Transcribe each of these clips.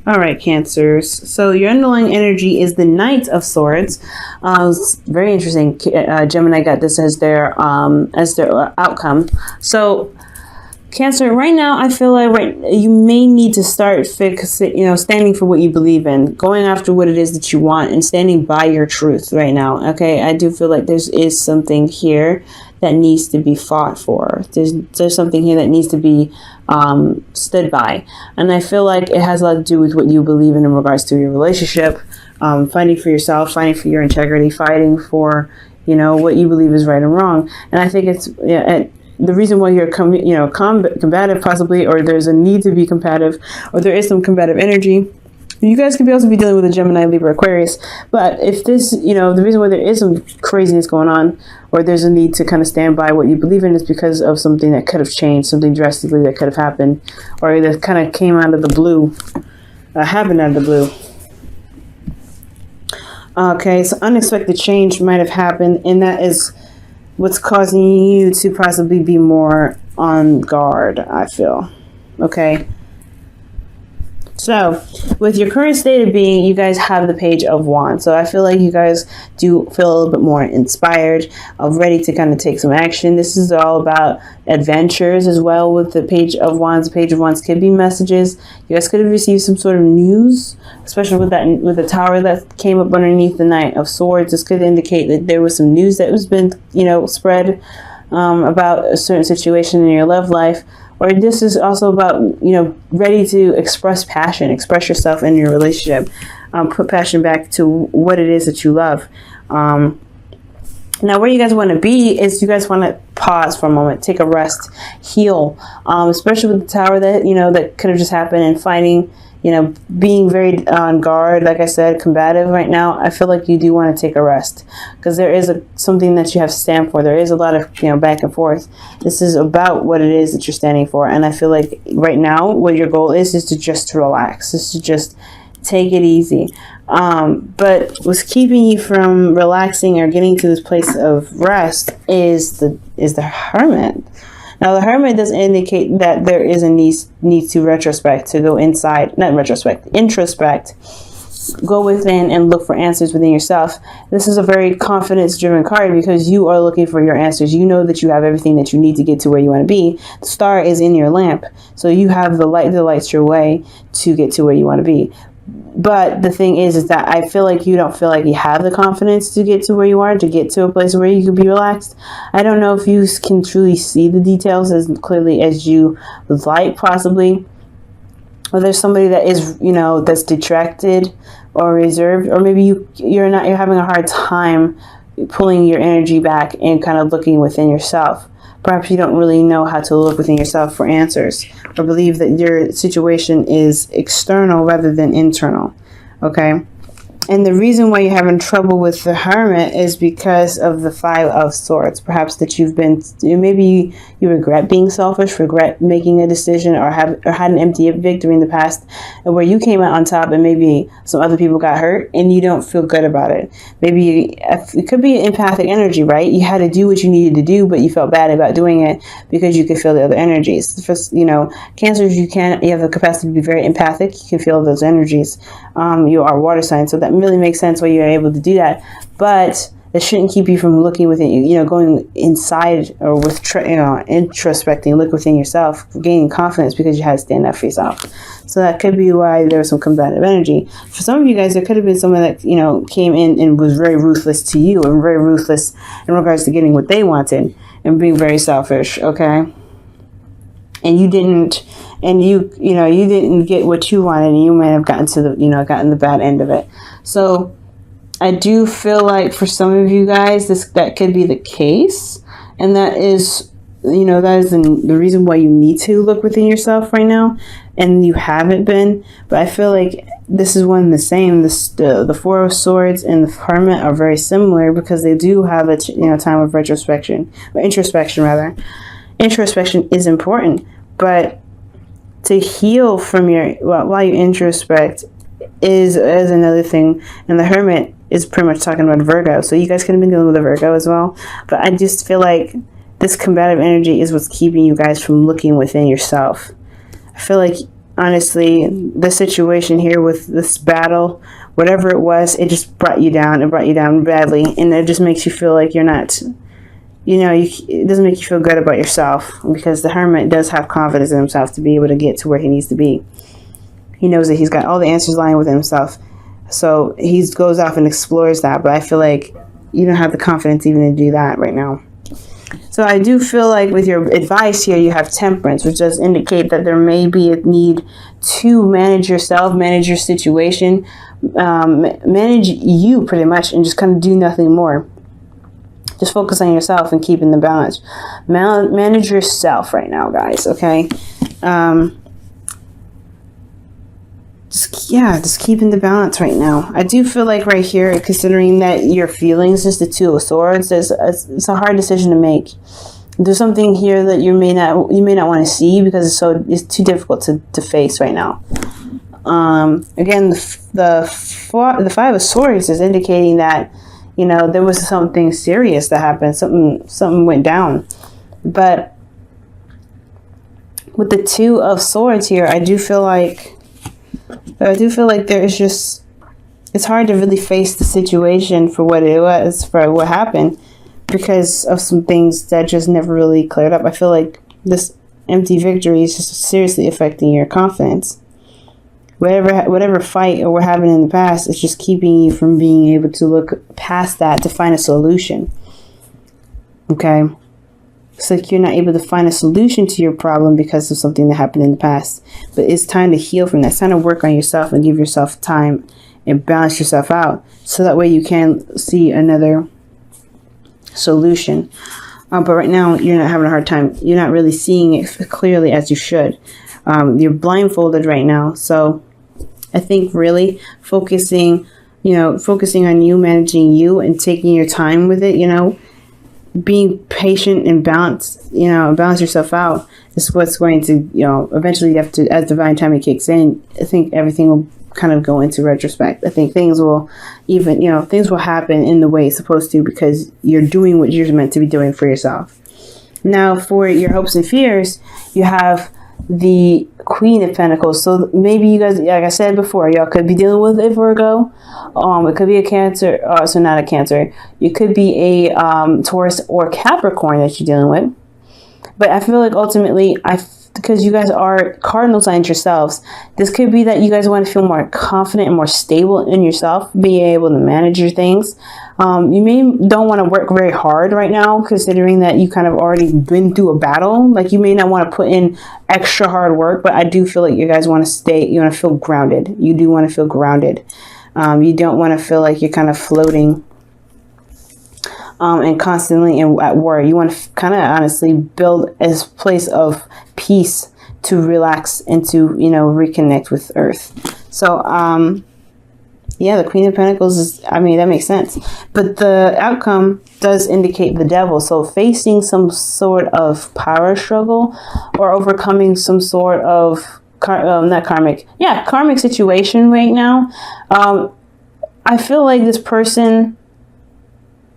All right, Cancers. So your underlying energy is the Knight of Swords. It's very interesting. Gemini got this as their outcome. So Cancer, right now, I feel like you may need to start standing for what you believe in, going after what it is that you want, and standing by your truth right now. Okay, I do feel like there is something here that needs to be fought for. There's something here that needs to be stood by, and I feel like it has a lot to do with what you believe in regards to your relationship, fighting for yourself, fighting for your integrity, fighting for what you believe is right and wrong. And I think it's the reason why you're combative possibly, or there's a need to be combative, or there is some combative energy. You guys could also be dealing with a Gemini, Libra, Aquarius. But if this, the reason why there is some craziness going on, or there's a need to kind of stand by what you believe in, is because of something that could have changed, something drastically that could have happened, or that kind of came out of the blue, happened out of the blue. Okay, so unexpected change might have happened, and that is what's causing you to possibly be more on guard, I feel. Okay. So, with your current state of being, you guys have the Page of Wands. So, I feel like you guys do feel a little bit more inspired, ready to kind of take some action. This is all about adventures as well with the Page of Wands. The Page of Wands could be messages. You guys could have received some sort of news, especially with the tower that came up underneath the Knight of Swords. This could indicate that there was some news that was been, spread about a certain situation in your love life. Or this is also about, ready to express passion, express yourself in your relationship, put passion back to what it is that you love. Now, where you guys want to be is you guys want to pause for a moment, take a rest, heal, especially with the tower that, that could have just happened, and fighting, being very on guard, like I said, combative right now. I feel like you do want to take a rest, because there is something that you have to stand for. There is a lot of, back and forth. This is about what it is that you're standing for. And I feel like right now, what your goal is to just relax, is to just take it easy. But what's keeping you from relaxing or getting to this place of rest is the Hermit. Now, the Hermit does indicate that there is a need to retrospect, to go inside, not retrospect, introspect, go within and look for answers within yourself. This is a very confidence-driven card because you are looking for your answers. You know that you have everything that you need to get to where you want to be. The star is in your lamp, so you have the light that lights your way to get to where you want to be. But the thing is that I feel like you don't feel like you have the confidence to get to where you are, to get to a place where you can be relaxed. I don't know if you can truly see the details as clearly as you would like, possibly. Or there's somebody that is, that's detracted or reserved, or maybe you're having a hard time pulling your energy back and kind of looking within yourself. Perhaps you don't really know how to look within yourself for answers, or believe that your situation is external rather than internal. Okay? And the reason why you're having trouble with the Hermit is because of the Five of Swords. Perhaps that maybe you regret being selfish, regret making a decision, or had an empty victory in the past where you came out on top and maybe some other people got hurt and you don't feel good about it. Maybe it could be empathic energy, right? You had to do what you needed to do, but you felt bad about doing it because you could feel the other energies. Cancers, you have the capacity to be very empathic. You can feel those energies. You are water sign, so that really makes sense why you're able to do that. But it shouldn't keep you from looking within, going inside, or with, introspecting, look within yourself, gaining confidence, because you had to stand up for yourself. So that could be why there was some combative energy. For some of you guys, there could have been someone that, came in and was very ruthless to you, and very ruthless in regards to getting what they wanted, and being very selfish, okay? And you didn't get what you wanted, and you might have gotten the bad end of it. So I do feel like for some of you guys, that could be the case, and that is the reason why you need to look within yourself right now, and you haven't been. But I feel like this is one and the same. The Four of Swords and the Hermit are very similar, because they do have a time of introspection rather. Introspection is important, but to heal from while you introspect is another thing. And the Hermit is pretty much talking about Virgo, so you guys could have been dealing with a Virgo as well. But I just feel like this combative energy is what's keeping you guys from looking within yourself. I feel like honestly, the situation here with this battle, whatever it was, it just brought you down. It brought you down badly, and it just makes you feel like you're not, it doesn't make you feel good about yourself, because the Hermit does have confidence in himself to be able to get to where he needs to be. He knows that he's got all the answers lying within himself. So he goes off and explores that, but I feel like you don't have the confidence even to do that right now. So I do feel like with your advice here, you have Temperance, which does indicate that there may be a need to manage yourself, manage your situation, manage you pretty much, and just kind of do nothing more. Just focus on yourself and keeping the balance. Manage yourself right now, guys, okay? Just keeping the balance right now. I do feel like right here, considering that your feelings is the Two of Swords, it's a hard decision to make. There's something here that you may not want to see because it's too difficult to face right now. Again, the Five of Swords is indicating that there was something serious that happened. Something went down, but with the Two of Swords here, I do feel like it's hard to really face the situation for what it was, for what happened, because of some things that just never really cleared up. I feel like this empty victory is just seriously affecting your confidence. Whatever fight or what happened in the past is just keeping you from being able to look past that to find a solution. Okay? It's like you're not able to find a solution to your problem because of something that happened in the past. But it's time to heal from that. It's time to work on yourself and give yourself time and balance yourself out. So that way you can see another solution. But right now, you're not having a hard time. You're not really seeing it clearly as you should. You're blindfolded right now. So I think really focusing on you, managing you, and taking your time with it, being patient and balance yourself out is what's going to, eventually you have to, as divine timing kicks in, I think everything will kind of go into retrospect. I think things will happen in the way it's supposed to, because you're doing what you're meant to be doing for yourself. Now, for your hopes and fears, you have the Queen of Pentacles. So maybe you guys, like I said before, y'all could be dealing with a Virgo. It could be a Cancer. So not a Cancer. You could be a Taurus or Capricorn that you're dealing with. But I feel like ultimately, because you guys are cardinal signs yourselves, this could be that you guys want to feel more confident and more stable in yourself, being able to manage your things. You don't want to work very hard right now, considering that you kind of already been through a battle. Like, you may not want to put in extra hard work, but I do feel like you guys want to feel grounded. You do want to feel grounded. You don't want to feel like you're kind of floating and constantly at war. You want to kind of honestly build a place of peace to relax and to, reconnect with Earth. So, the Queen of Pentacles that makes sense. But the outcome does indicate the Devil. So facing some sort of power struggle or overcoming some sort of karmic situation right now. I feel like this person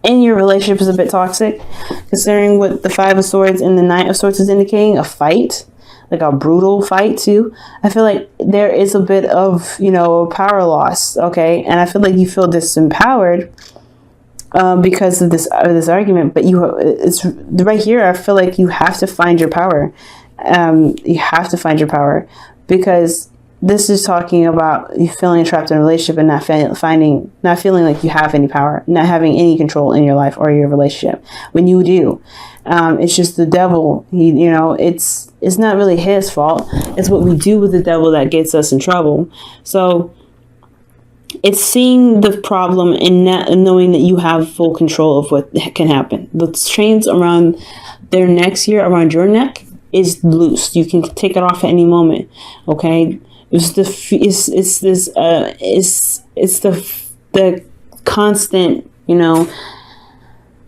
in your relationship is a bit toxic, considering what the Five of Swords and the Knight of Swords is indicating, a fight. Like a brutal fight too. I feel like there is a bit of, power loss. Okay. And I feel like you feel disempowered because of this argument, but it's right here. I feel like you have to find your power. You have to find your power, because this is talking about you feeling trapped in a relationship and not feeling like you have any power, not having any control in your life or your relationship. When you do, it's just the Devil. It's not really his fault. It's what we do with the Devil that gets us in trouble. So it's seeing the problem and not knowing that you have full control of what can happen. The chains around their necks here, around your neck, is loose. You can take it off at any moment. Okay. It's the constant,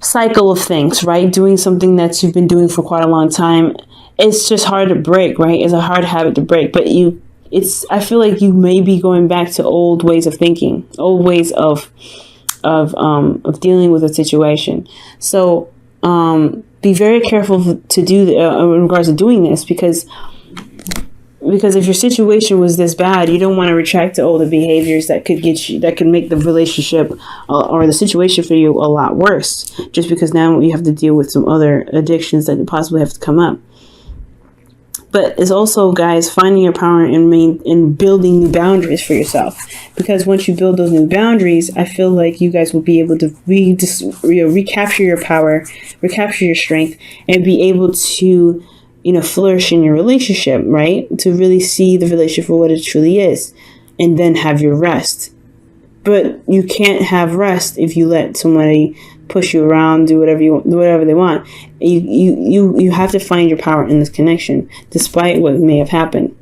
cycle of things, right? Doing something that you've been doing for quite a long time. It's just hard to break, right? It's a hard habit to break, but I feel like you may be going back to old ways of thinking, old ways of dealing with a situation. So, be very careful to do in regards to doing this, because because if your situation was this bad, you don't want to retract to all the behaviors that could get you, that could make the relationship or the situation for you a lot worse, just because now you have to deal with some other addictions that possibly have to come up. But it's also, guys, finding your power in building new boundaries for yourself. Because once you build those new boundaries, I feel like you guys will be able to recapture your power, recapture your strength, and be able to, flourish in your relationship, right? To really see the relationship for what it truly is, and then have your rest. But you can't have rest if you let somebody push you around, do whatever they want. You have to find your power in this connection, despite what may have happened.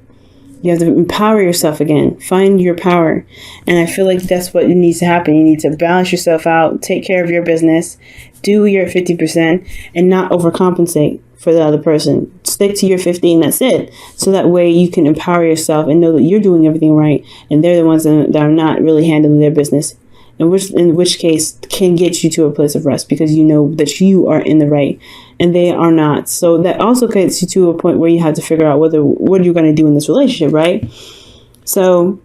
You have to empower yourself again. Find your power. And I feel like that's what needs to happen. You need to balance yourself out, take care of your business, do your 50%, and not overcompensate for the other person. Stick to your 50 and that's it. So that way you can empower yourself and know that you're doing everything right, and they're the ones that are not really handling their business. In which case can get you to a place of rest, because you know that you are in the right and they are not. So that also gets you to a point where you have to figure out what you're going to do in this relationship, right? So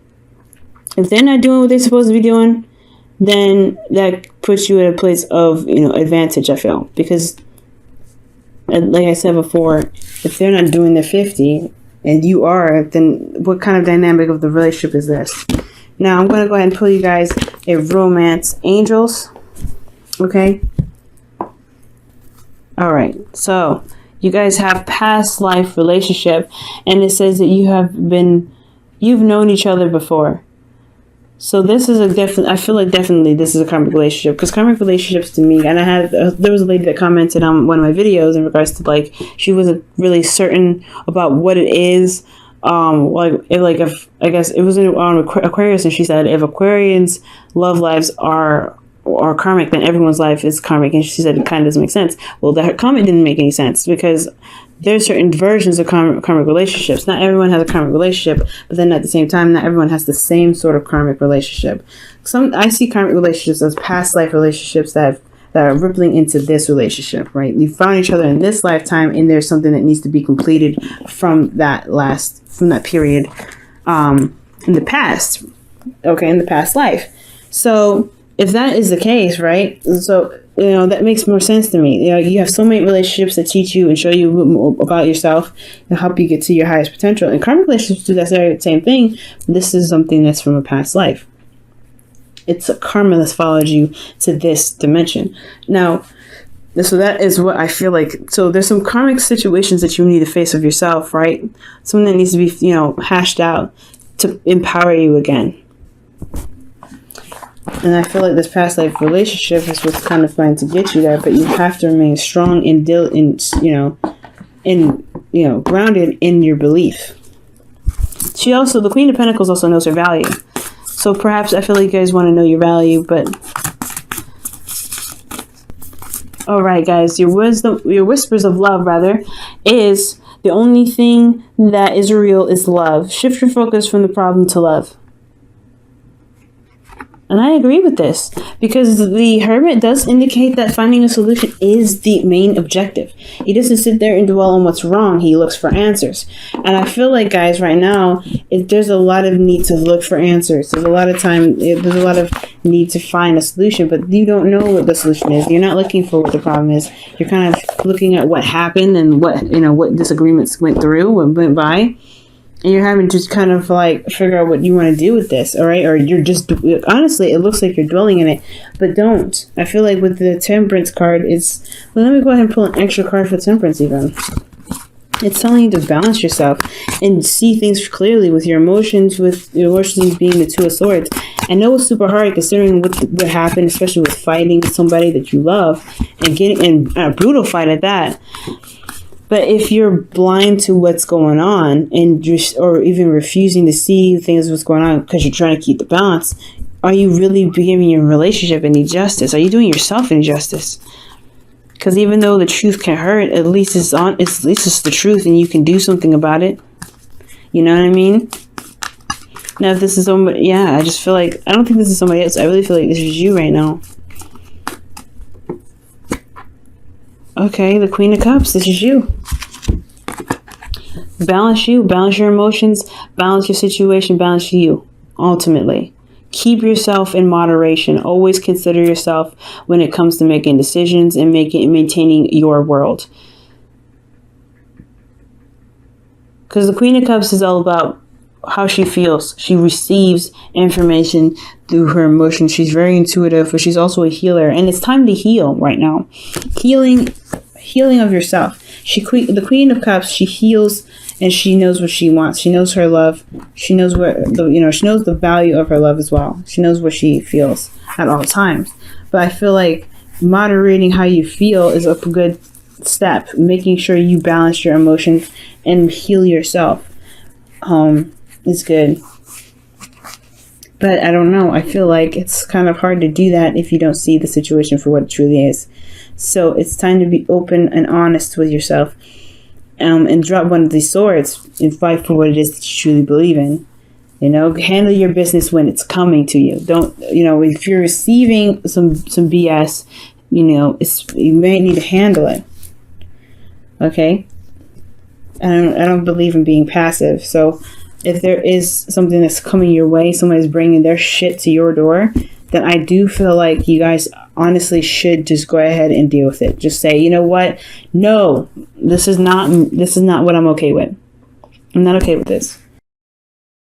if they're not doing what they're supposed to be doing, then that puts you at a place of, advantage, I feel. Because like I said before, if they're not doing their 50 and you are, then what kind of dynamic of the relationship is this? Now, I'm going to go ahead and pull you guys a romance angels. Okay. All right. So you guys have past life relationship, and it says that you've known each other before. So this is I feel like definitely this is a karmic relationship, because karmic relationships to me, and there was a lady that commented on one of my videos in regards to she wasn't really certain about what it is. If I guess it was on Aquarius, and she said if Aquarians' love lives are karmic, then everyone's life is karmic, and she said it kind of doesn't make sense. Well, that comment didn't make any sense, because there's certain versions of karmic relationships. Not everyone has a karmic relationship, but then at the same time, not everyone has the same sort of karmic relationship. I see karmic relationships as past life relationships that are rippling into this relationship, right? You found each other in this lifetime, and there's something that needs to be completed from that period in the past, in the past life. So if that is the case, right? So, that makes more sense to me. You have soulmate relationships that teach you and show you more about yourself and help you get to your highest potential. And karmic relationships do that very same thing. This is something that's from a past life. It's a karma that's followed you to this dimension. Now, so that is what I feel like. So there's some karmic situations that you need to face of yourself, right? Something that needs to be, hashed out to empower you again. And I feel like this past life relationship is what's kind of going to get you there, but you have to remain strong and grounded in your belief. The Queen of Pentacles also knows her value. So perhaps I feel like you guys want to know your value, but all right, guys, your whispers of love, is the only thing that is real is love. Shift your focus from the problem to love. And I agree with this, because the Hermit does indicate that finding a solution is the main objective. He doesn't sit there and dwell on what's wrong. He looks for answers. And I feel like, guys, right now, there's a lot of need to look for answers. There's a lot of need to find a solution, but you don't know what the solution is. You're not looking for what the problem is. You're kind of looking at what happened and what disagreements went through and went by. And you're having to kind of figure out what you want to do with this, all right? Or you're just, honestly, it looks like you're dwelling in it, but don't. I feel like with the Temperance card, let me go ahead and pull an extra card for Temperance even. It's telling you to balance yourself and see things clearly with your emotions, being the Two of Swords. I know it's super hard considering what happened, especially with fighting somebody that you love and getting in a brutal fight at that. But if you're blind to what's going on or even refusing to see things what's going on because you're trying to keep the balance, are you really giving your relationship any justice? Are you doing yourself any justice? Because even though the truth can hurt, at least it's the truth, and you can do something about it. You know what I mean? Now, if this is somebody, I just feel like I don't think this is somebody else. I really feel like this is you right now. Okay, the Queen of Cups, this is you. Balance you, balance your emotions, balance your situation, balance you, ultimately. Keep yourself in moderation. Always consider yourself when it comes to making decisions and maintaining your world. Because the Queen of Cups is all about how she feels. She receives information through her emotions. She's very intuitive, but she's also a healer. And it's time to heal right now. Healing of yourself. The Queen of Cups, she heals and she knows what she wants. She knows her love. She knows she knows the value of her love as well. She knows what she feels at all times. But I feel like moderating how you feel is a good step. Making sure you balance your emotions and heal yourself is good. But I don't know. I feel like it's kind of hard to do that if you don't see the situation for what it truly is. So it's time to be open and honest with yourself, and drop one of these swords and fight for what it is that you truly believe in. Handle your business when it's coming to you. Don't, if you're receiving some BS, you may need to handle it. Okay? I don't believe in being passive. So if there is something that's coming your way, somebody's bringing their shit to your door, then I do feel like you guys honestly should just go ahead and deal with it. Just say, you know what? No, this is not what I'm okay with. I'm not okay with this.